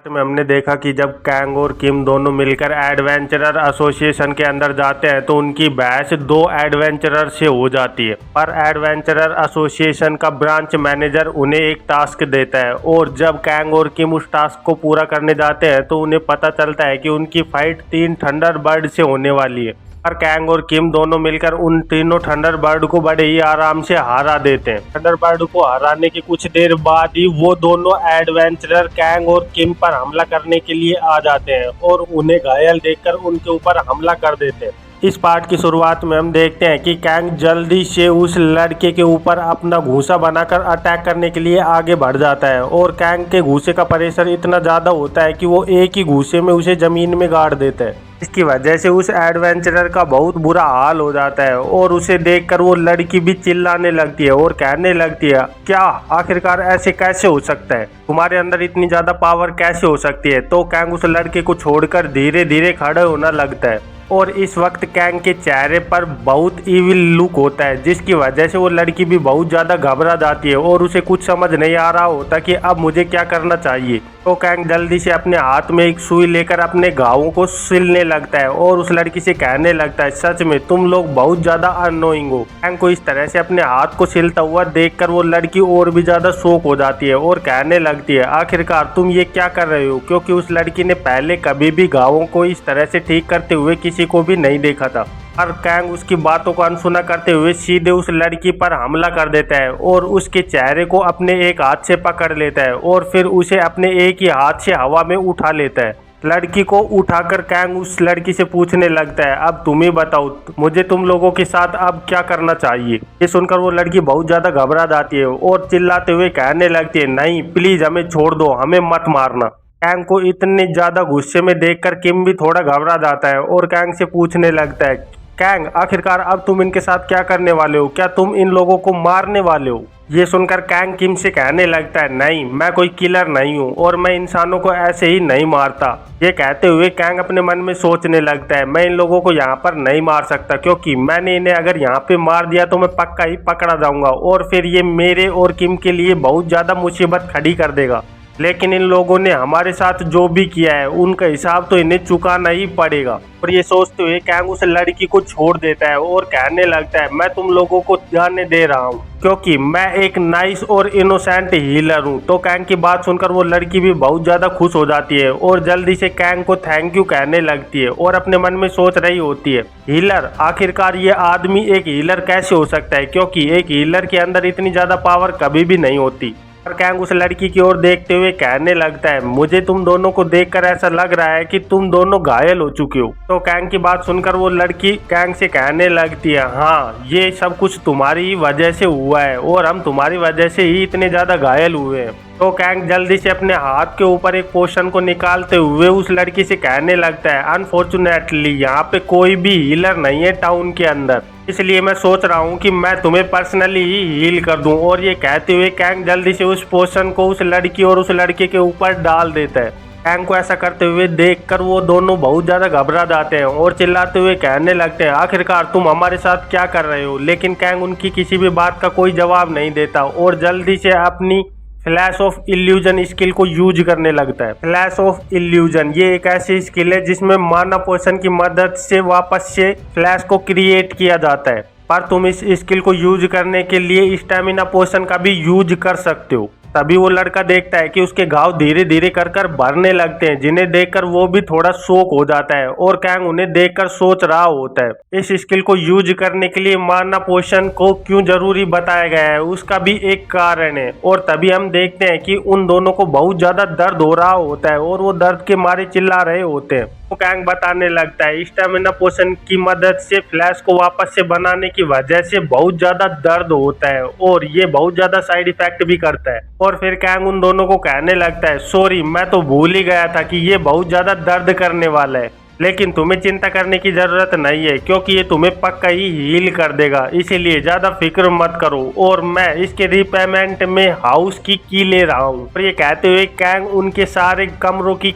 Part में हमने देखा कि जब कैंग और किम दोनों मिलकर एडवेंचरर एसोसिएशन के अंदर जाते हैं तो उनकी बहस दो एडवेंचरर से हो जाती है। पर एडवेंचरर एसोसिएशन का ब्रांच मैनेजर उन्हें एक टास्क देता है और जब कैंग और किम उस टास्क को पूरा करने जाते हैं तो उन्हें पता चलता है कि उनकी फाइट 3 थंडरबर्ड से होने वाली है। पर कैंग और किम दोनों मिलकर उन तीनों थंडरबर्ड को बड़े ही आराम से हरा देते हैं। थंडरबर्ड को हराने के कुछ देर बाद ही वो दोनों एडवेंचरर कैंग और किम पर हमला करने के लिए आ जाते हैं और उन्हें घायल देखकर उनके ऊपर हमला कर देते हैं। इस पार्ट की शुरुआत में हम देखते हैं कि कैंग जल्दी से उस लड़के के ऊपर अपना घूंसा बनाकर अटैक करने के लिए आगे बढ़ जाता है और कैंग के घूंसे का प्रेशर इतना ज़्यादा होता है कि वो एक ही घूंसे में उसे ज़मीन में गाड़ देता है। इसकी वजह से उस एडवेंचरर का बहुत बुरा हाल हो जाता है और उसे देखकर वो लड़की भी चिल्लाने लगती है और कहने लगती है, क्या आखिरकार ऐसे कैसे हो सकता है, तुम्हारे अंदर इतनी ज़्यादा पावर कैसे हो सकती है। तो कैंग उस लड़के को छोड़कर धीरे धीरे खड़े होना लगता है और इस वक्त कैंग के चेहरे पर बहुत इविल लुक होता है, जिसकी वजह से वो लड़की भी बहुत ज़्यादा घबरा जाती है और उसे कुछ समझ नहीं आ रहा होता कि अब मुझे क्या करना चाहिए। तो कैंग जल्दी से अपने हाथ में एक सुई लेकर अपने घावों को सिलने लगता है और उस लड़की से कहने लगता है, सच में तुम लोग बहुत ज़्यादा अननोइंग हो। कैंग को इस तरह से अपने हाथ को सिलता हुआ देखकर वो लड़की और भी ज़्यादा शॉक हो जाती है और कहने लगती है, आखिरकार तुम ये क्या कर रहे हो, क्योंकि उस लड़की ने पहले कभी भी घावों को इस तरह से ठीक करते हुए किसी को भी नहीं देखा था। और कैंग उसकी बातों को अनसुना करते हुए सीधे उस लड़की पर हमला कर देता है और उसके चेहरे को अपने एक हाथ से पकड़ लेता है और फिर उसे अपने एक ही हाथ से हवा में उठा लेता है। लड़की को उठाकर कैंग उस लड़की से पूछने लगता है, अब तुम ही बताओ मुझे तुम लोगों के साथ अब क्या करना चाहिए। ये सुनकर वो लड़की बहुत ज़्यादा घबरा जाती है और चिल्लाते हुए कहने लगती है, नहीं प्लीज़ हमें छोड़ दो, हमें मत मारना। कैंग को इतने ज़्यादा गुस्से में देखकर किम भी थोड़ा घबरा जाता है और कैंग से पूछने लगता है, कैंग आखिरकार अब तुम इनके साथ क्या करने वाले हो, क्या तुम इन लोगों को मारने वाले हो। ये सुनकर कैंग किम से कहने लगता है, नहीं मैं कोई किलर नहीं हूँ और मैं इंसानों को ऐसे ही नहीं मारता। ये कहते हुए कैंग अपने मन में सोचने लगता है, मैं इन लोगों को यहाँ पर नहीं मार सकता क्योंकि मैंने इन्हें अगर यहाँ पे मार दिया तो मैं पक्का ही पकड़ा जाऊंगा और फिर ये मेरे और किम के लिए बहुत ज़्यादा मुसीबत खड़ी कर देगा। लेकिन इन लोगों ने हमारे साथ जो भी किया है उनका हिसाब तो इन्हें चुकाना ही पड़ेगा। और ये सोचते हुए कैंग उस लड़की को छोड़ देता है और कहने लगता है, मैं तुम लोगों को जाने दे रहा हूँ क्योंकि मैं एक नाइस और इनोसेंट हीलर हूँ। तो कैंग की बात सुनकर वो लड़की भी बहुत ज़्यादा खुश हो जाती है और जल्दी से कैंग को थैंक यू कहने लगती है और अपने मन में सोच रही होती है, हीलर आखिरकार ये आदमी एक हीलर कैसे हो सकता है, क्योंकि एक हीलर के अंदर इतनी ज़्यादा पावर कभी भी नहीं होती। और कैंग उस लड़की की ओर देखते हुए कहने लगता है, मुझे तुम दोनों को देखकर ऐसा लग रहा है कि तुम दोनों घायल हो चुके हो। तो कैंग की बात सुनकर वो लड़की कैंग से कहने लगती है, हाँ ये सब कुछ तुम्हारी वजह से हुआ है और हम तुम्हारी वजह से ही इतने ज़्यादा घायल हुए हैं। तो कैंग जल्दी से अपने हाथ के ऊपर एक पोशन को निकालते हुए उस लड़की से कहने लगता है, अनफॉर्चुनेटली यहाँ पे कोई भी हीलर नहीं है टाउन के अंदर, इसलिए मैं सोच रहा हूँ कि मैं तुम्हें पर्सनली ही हील कर दूं। और ये कहते हुए कैंग जल्दी से उस पोशन को उस लड़की और उस लड़के के ऊपर डाल देता है। कैंग को ऐसा करते हुए देखकर वो दोनों बहुत ज़्यादा घबरा जाते हैं और चिल्लाते हुए कहने लगते हैं, आखिरकार तुम हमारे साथ क्या कर रहे हो। लेकिन कैंग उनकी किसी भी बात का कोई जवाब नहीं देता और जल्दी से अपनी फ्लैश ऑफ इल्यूजन स्किल को यूज करने लगता है। फ्लैश ऑफ इल्यूजन ये एक ऐसी स्किल है जिसमें माना पोशन की मदद से वापस से फ्लैश को क्रिएट किया जाता है, पर तुम इस स्किल को यूज करने के लिए स्टैमिना पोशन का भी यूज कर सकते हो। तभी वो लड़का देखता है कि उसके घाव धीरे धीरे कर भरने लगते हैं, जिन्हें देखकर वो भी थोड़ा शॉक हो जाता है और कैंग उन्हें देखकर सोच रहा होता है इस स्किल को यूज करने के लिए माना पोशन को क्यों जरूरी बताया गया है, उसका भी एक कारण है। और तभी हम देखते हैं कि उन दोनों को बहुत ज्यादा दर्द हो रहा होता है और वो दर्द के मारे चिल्ला रहे होते हैं। तो कैंग बताने लगता है, स्टैमिना पोशन की मदद से फ्लैश को वापस से बनाने की वजह से बहुत ज्यादा दर्द होता है और ये बहुत ज्यादा साइड इफेक्ट भी करता है। और फिर कैंग उन दोनों को कहने लगता है, सॉरी मैं तो भूल ही गया था कि ये बहुत ज्यादा दर्द करने वाला है, लेकिन तुम्हें चिंता करने की जरूरत नहीं है क्योंकि ये तुम्हें पक्का ही हील कर देगा, इसीलिए ज्यादा फिक्र मत करो और मैं इसके रिपेमेंट में हाउस की ले रहा हूँ। और ये कहते हुए कैंग उनके सारे कमरों की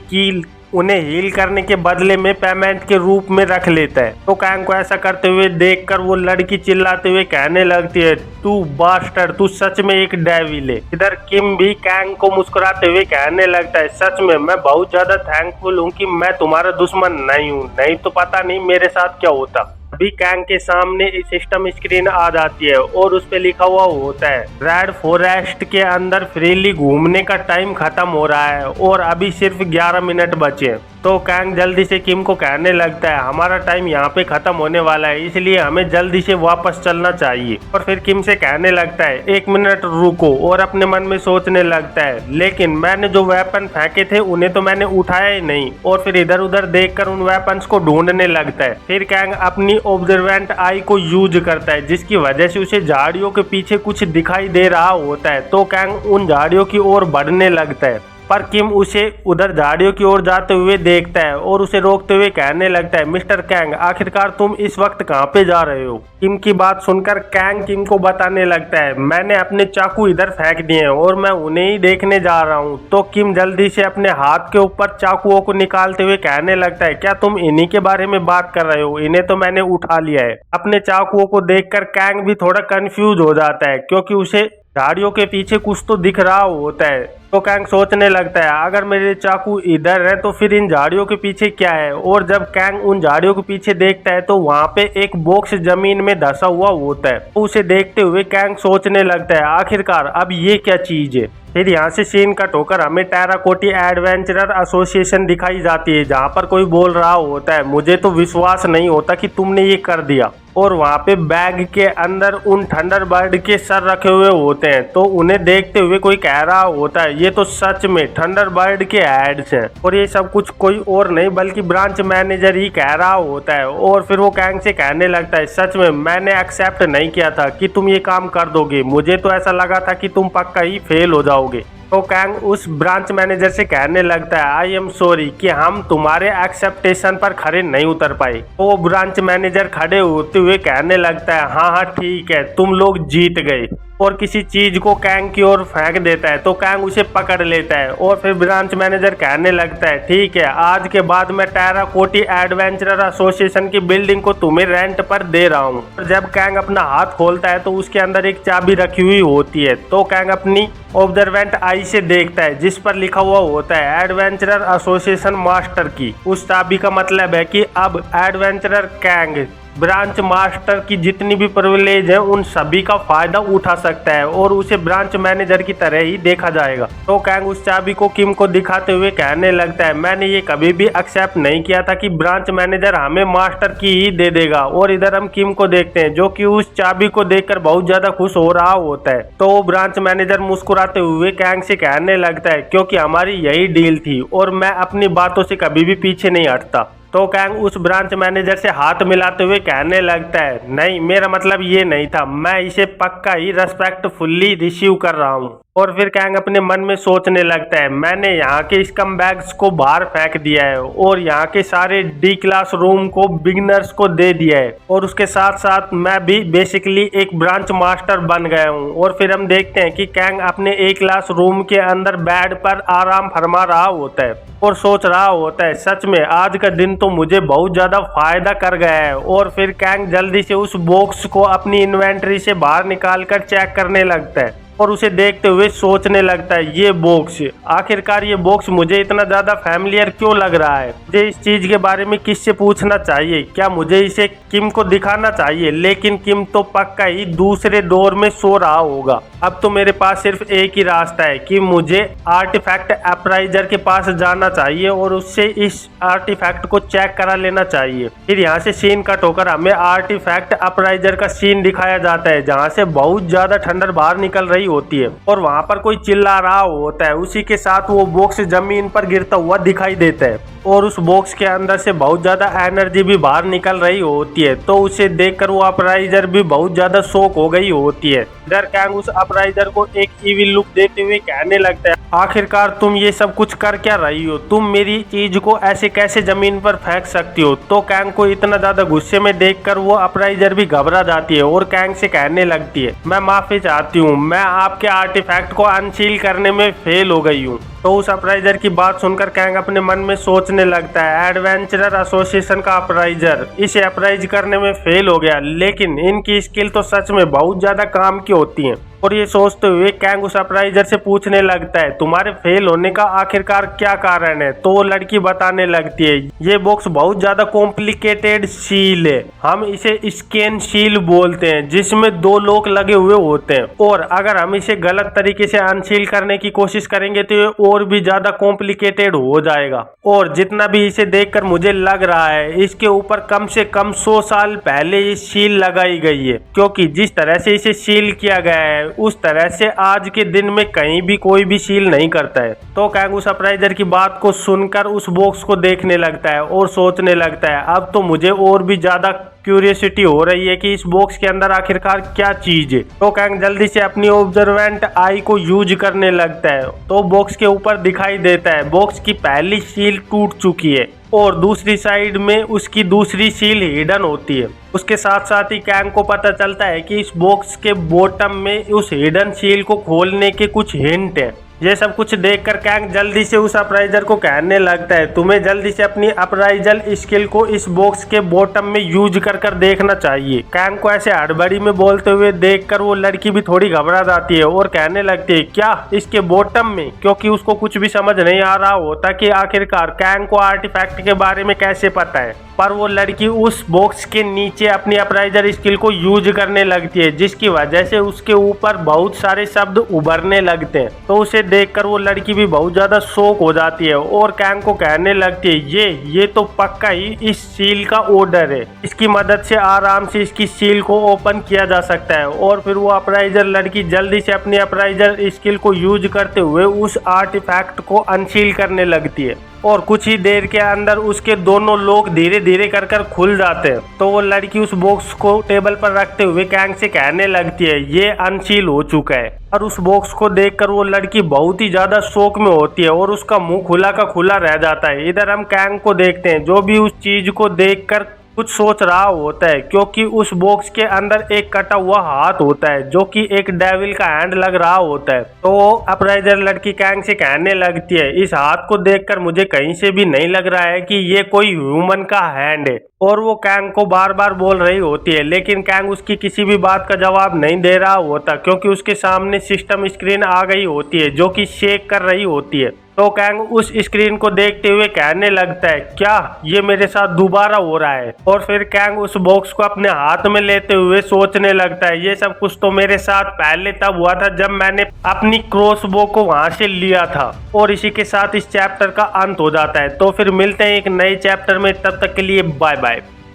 उन्हें हील करने के बदले में पेमेंट के रूप में रख लेता है। तो कैंग को ऐसा करते हुए देखकर वो लड़की चिल्लाते हुए कहने लगती है, तू बास्टर्ड, तू सच में एक डेविल है। इधर किम भी कैंग को मुस्कुराते हुए कहने लगता है, सच में मैं बहुत ज्यादा थैंकफुल हूँ कि मैं तुम्हारा दुश्मन नहीं हूँ, नहीं तो पता नहीं मेरे साथ क्या होता। अभी कैंग के सामने सिस्टम स्क्रीन आ जाती है और उस पे लिखा हुआ होता है, रेड फॉरेस्ट के अंदर फ्रीली घूमने का टाइम खत्म हो रहा है और अभी सिर्फ 11 मिनट बचे। तो कैंग जल्दी से किम को कहने लगता है, हमारा टाइम यहाँ पे खत्म होने वाला है, इसलिए हमें जल्दी से वापस चलना चाहिए। और फिर किम से कहने लगता है, 1 मिनट रुको, और अपने मन में सोचने लगता है, लेकिन मैंने जो वेपन फेंके थे उन्हें तो मैंने उठाया ही नहीं। और फिर इधर उधर देखकर उन वेपन्स को ढूंढने लगता है। फिर कैंग अपनी ऑब्जर्वेंट आई को यूज करता है, जिसकी वजह से उसे झाड़ियों के पीछे कुछ दिखाई दे रहा होता है। तो कैंग उन झाड़ियों की ओर बढ़ने लगता है, पर किम उसे उधर झाड़ियों की ओर जाते हुए देखता है और उसे रोकते हुए कहने लगता है, मिस्टर कैंग, आखिरकार तुम इस वक्त कहाँ पे जा रहे हो? किम की बात सुनकर कैंग किम को बताने लगता है, मैंने अपने चाकू इधर फेंक दिए हैं और मैं उन्हें ही देखने जा रहा हूँ। तो किम जल्दी से अपने हाथ के ऊपर चाकुओं को निकालते हुए कहने लगता है, क्या तुम इन्हीं के बारे में बात कर रहे हो? इन्हें तो मैंने उठा लिया है। अपने चाकुओं को देखकर कैंग भी थोड़ा कंफ्यूज हो जाता है, क्योंकि उसे झाड़ियों के पीछे कुछ तो दिख रहा होता है। तो कैंग सोचने लगता है, अगर मेरे चाकू इधर है तो फिर इन झाड़ियों के पीछे क्या है? और जब कैंग उन झाड़ियों के पीछे देखता है तो वहाँ पे एक बॉक्स जमीन में धंसा हुआ होता है। तो उसे देखते हुए कैंग सोचने लगता है, आखिरकार अब ये क्या चीज है? फिर यहाँ से सीन कट होकर हमें टेराकोटी एडवेंचरर एसोसिएशन दिखाई जाती है, जहाँ पर कोई बोल रहा होता है, मुझे तो विश्वास नहीं होता कि तुमने ये कर दिया। और वहाँ पे बैग के अंदर उन थंडरबर्ड के सर रखे हुए होते हैं। तो उन्हें देखते हुए कोई कह रहा होता है, ये तो सच में थंडरबर्ड के एड्स हैं। और ये सब कुछ कोई और नहीं बल्कि ब्रांच मैनेजर ही कह रहा होता है। और फिर वो कैंग से कहने लगता है, सच में मैंने एक्सेप्ट नहीं किया था कि तुम ये काम कर दोगे, मुझे तो ऐसा लगा था कि तुम पक्का ही फेल हो जाओगे। तो कैंग उस ब्रांच मैनेजर से कहने लगता है, आई एम सॉरी कि हम तुम्हारे एक्सेप्टेशन पर खड़े नहीं उतर पाए। तो वो ब्रांच मैनेजर खड़े होते हुए कहने लगता है, हाँ हाँ ठीक है, तुम लोग जीत गए। और किसी चीज को कैंग की ओर फेंक देता है। तो कैंग उसे पकड़ लेता है और फिर ब्रांच मैनेजर कहने लगता है, ठीक है, आज के बाद मैं टेराकोटी एडवेंचरर एसोसिएशन की बिल्डिंग को तुम्हें रेंट पर दे रहा हूँ। जब कैंग अपना हाथ खोलता है तो उसके अंदर एक चाबी रखी हुई होती है। तो कैंग अपनी ऑब्जर्वेंट आई से देखता है, जिस पर लिखा हुआ होता है एडवेंचरर एसोसिएशन मास्टर की। उस चाबी का मतलब है कि अब एडवेंचरर कैंग ब्रांच मास्टर की जितनी भी प्रिविलेज है उन सभी का फायदा उठा सकता है और उसे ब्रांच मैनेजर की तरह ही देखा जाएगा। तो कैंग उस चाबी को किम को दिखाते हुए कहने लगता है, मैंने ये कभी भी एक्सेप्ट नहीं किया था कि ब्रांच मैनेजर हमें मास्टर की ही दे देगा। और इधर हम किम को देखते हैं, जो कि उस चाबी को देखकर बहुत ज्यादा खुश हो रहा होता है। तो वो ब्रांच मैनेजर मुस्कुराते हुए कैंग से कहने लगता है, क्योंकि हमारी यही डील थी और मैं अपनी बातों से कभी भी पीछे नहीं हटता। तो कैंग उस ब्रांच मैनेजर से हाथ मिलाते हुए कहने लगता है, नहीं, मेरा मतलब ये नहीं था, मैं इसे पक्का ही रेस्पेक्टफुल्ली रिसीव कर रहा हूँ। और फिर कैंग अपने मन में सोचने लगता है, मैंने यहाँ के स्कम बैग्स को बाहर फेंक दिया है और यहाँ के सारे डी क्लास रूम को बिगिनर्स को दे दिया है और उसके साथ साथ मैं भी बेसिकली एक ब्रांच मास्टर बन गया हूँ। और फिर हम देखते हैं कि कैंग अपने ए क्लास रूम के अंदर बेड पर आराम फरमा रहा होता है और सोच रहा होता है, सच में आज का दिन तो मुझे बहुत ज्यादा फायदा कर गया है। और फिर कैंग जल्दी से उस बॉक्स को अपनी इन्वेंटरी से बाहर निकाल कर चेक करने लगता है और उसे देखते हुए सोचने लगता है, ये बॉक्स, आखिरकार ये बॉक्स मुझे इतना ज्यादा फैमिलियर क्यों लग रहा है? मुझे इस चीज के बारे में किससे पूछना चाहिए? क्या मुझे इसे किम को दिखाना चाहिए? लेकिन किम तो पक्का ही दूसरे डोर में सो रहा होगा। अब तो मेरे पास सिर्फ एक ही रास्ता है कि मुझे आर्टिफैक्ट अप्राइजर के पास जाना चाहिए और उससे इस आर्टिफैक्ट को चेक करा लेना चाहिए। फिर यहाँ से सीन कट होकर हमें आर्टिफैक्ट अप्राइजर का सीन दिखाया जाता है, जहाँ से बहुत ज्यादा ठंडर बाहर निकल रही होती है और वहां पर कोई चिल्ला रहा होता है। उसी के साथ वो बॉक्स जमीन पर गिरता हुआ दिखाई देता है और उस बॉक्स के अंदर से बहुत ज्यादा एनर्जी भी बाहर निकल रही होती है। तो उसे देखकर वो अपराइजर भी बहुत ज्यादा शॉक हो गई होती है। इधर कैंग उस अपराइजर को एक इविल लुक देते हुए कहने लगता है, आखिरकार तुम ये सब कुछ कर क्या रही हो? तुम मेरी चीज को ऐसे कैसे जमीन पर फेंक सकती हो? तो कैंग को इतना ज्यादा गुस्से में देखकर वो अपराइजर भी घबरा जाती है और कैंग से कहने लगती है, मैं माफी चाहती हूँ, मैं आपके आर्टिफैक्ट को अनसील करने में फेल हो गई हूँ। तो उस अप्राइजर की बात सुनकर कैंग अपने मन में सोचने लगता है, एडवेंचरर एसोसिएशन का अप्राइजर इसे अप्राइज करने में फेल हो गया, लेकिन इनकी स्किल तो सच में बहुत ज्यादा काम की होती है। और ये सोचते हुए कैंग उस अप्राइजर से पूछने लगता है, तुम्हारे फेल होने का आखिरकार क्या कारण है। तो वो लड़की बताने लगती है, ये बॉक्स बहुत ज्यादा कॉम्प्लिकेटेड सील है, हम इसे स्कैन सील बोलते हैं, जिसमें 2 लॉक लगे हुए होते हैं, और अगर हम इसे गलत तरीके से अनसील करने की कोशिश करेंगे तो ये और भी ज्यादा कॉम्प्लिकेटेड हो जाएगा। और जितना भी इसे देखकर मुझे लग रहा है, इसके ऊपर कम से कम 100 साल पहले ये सील लगाई गई है, क्योंकि जिस तरह से इसे सील किया गया है उस तरह से आज के दिन में कहीं भी कोई भी सील नहीं करता है। तो कैंग उस अप्राइजर की बात को सुनकर उस बॉक्स को देखने लगता है और सोचने लगता है, अब तो मुझे और भी ज्यादा क्यूरियोसिटी हो रही है कि इस बॉक्स के अंदर आखिरकार क्या चीज है। तो कैंग जल्दी से अपनी ऑब्जर्वेंट आई को यूज करने लगता है। तो बॉक्स के ऊपर दिखाई देता है बॉक्स की पहली सील टूट चुकी है और दूसरी साइड में उसकी दूसरी सील हिडन होती है। उसके साथ साथ ही कैंग को पता चलता है कि इस बॉक्स के बॉटम में उस हिडन सील को खोलने के कुछ हिंट है। ये सब कुछ देखकर कैंग जल्दी से उस अप्राइजर को कहने लगता है, तुम्हें जल्दी से अपनी अप्राइजल स्किल को इस बॉक्स के बॉटम में यूज कर देखना चाहिए। कैंग को ऐसे हड़बड़ी में बोलते हुए देखकर वो लड़की भी थोड़ी घबरा जाती है और कहने लगती है, क्या इसके बॉटम में, क्योंकि उसको कुछ भी समझ नहीं आ रहा होता कि आखिरकार कैंग को आर्टिफैक्ट के बारे में कैसे पता है। पर वो लड़की उस बॉक्स के नीचे अपनी अप्राइजर स्किल को यूज करने लगती है, जिसकी वजह से उसके ऊपर बहुत सारे शब्द उभरने लगते हैं। तो उसे देखकर वो लड़की भी बहुत ज्यादा शॉक हो जाती है और कैंग को कहने लगती है, ये तो पक्का ही इस सील का ऑर्डर है, इसकी मदद से आराम से इसकी सील को ओपन किया जा सकता है। और फिर वो अप्राइजर लड़की जल्दी से अपनी अप्राइजर स्किल को यूज करते हुए उस आर्टिफैक्ट को अनसील करने लगती है और कुछ ही देर के अंदर उसके दोनों लॉक धीरे धीरे कर खुल जाते हैं। तो वो लड़की उस बॉक्स को टेबल पर रखते हुए कैंग से कहने लगती है, ये अनसील हो चुका है। और उस बॉक्स को देखकर वो लड़की बहुत ही ज्यादा शौक में होती है और उसका मुंह खुला का खुला रह जाता है। इधर हम कैंग को देखते हैं जो भी उस चीज को देखकर कुछ सोच रहा होता है, क्योंकि उस बॉक्स के अंदर एक कटा हुआ हाथ होता है जो कि एक डेविल का हैंड लग रहा होता है। तो अप्राइजर लड़की कैंग से कहने लगती है, इस हाथ को देखकर मुझे कहीं से भी नहीं लग रहा है कि ये कोई ह्यूमन का हैंड है। और वो कैंग को बार बार बोल रही होती है, लेकिन कैंग उसकी किसी भी बात का जवाब नहीं दे रहा होता, क्योंकि उसके सामने सिस्टम स्क्रीन आ गई होती है जो कि शेक कर रही होती है। तो कैंग उस स्क्रीन को देखते हुए कहने लगता है, क्या ये मेरे साथ दोबारा हो रहा है। और फिर कैंग उस बॉक्स को अपने हाथ में लेते हुए सोचने लगता है, ये सब कुछ तो मेरे साथ पहले तब हुआ था जब मैंने अपनी क्रॉसबो को वहां से लिया था। और इसी के साथ इस चैप्टर का अंत हो जाता है। तो फिर मिलते हैं एक नए चैप्टर में, तब तक के लिए बाय बाय।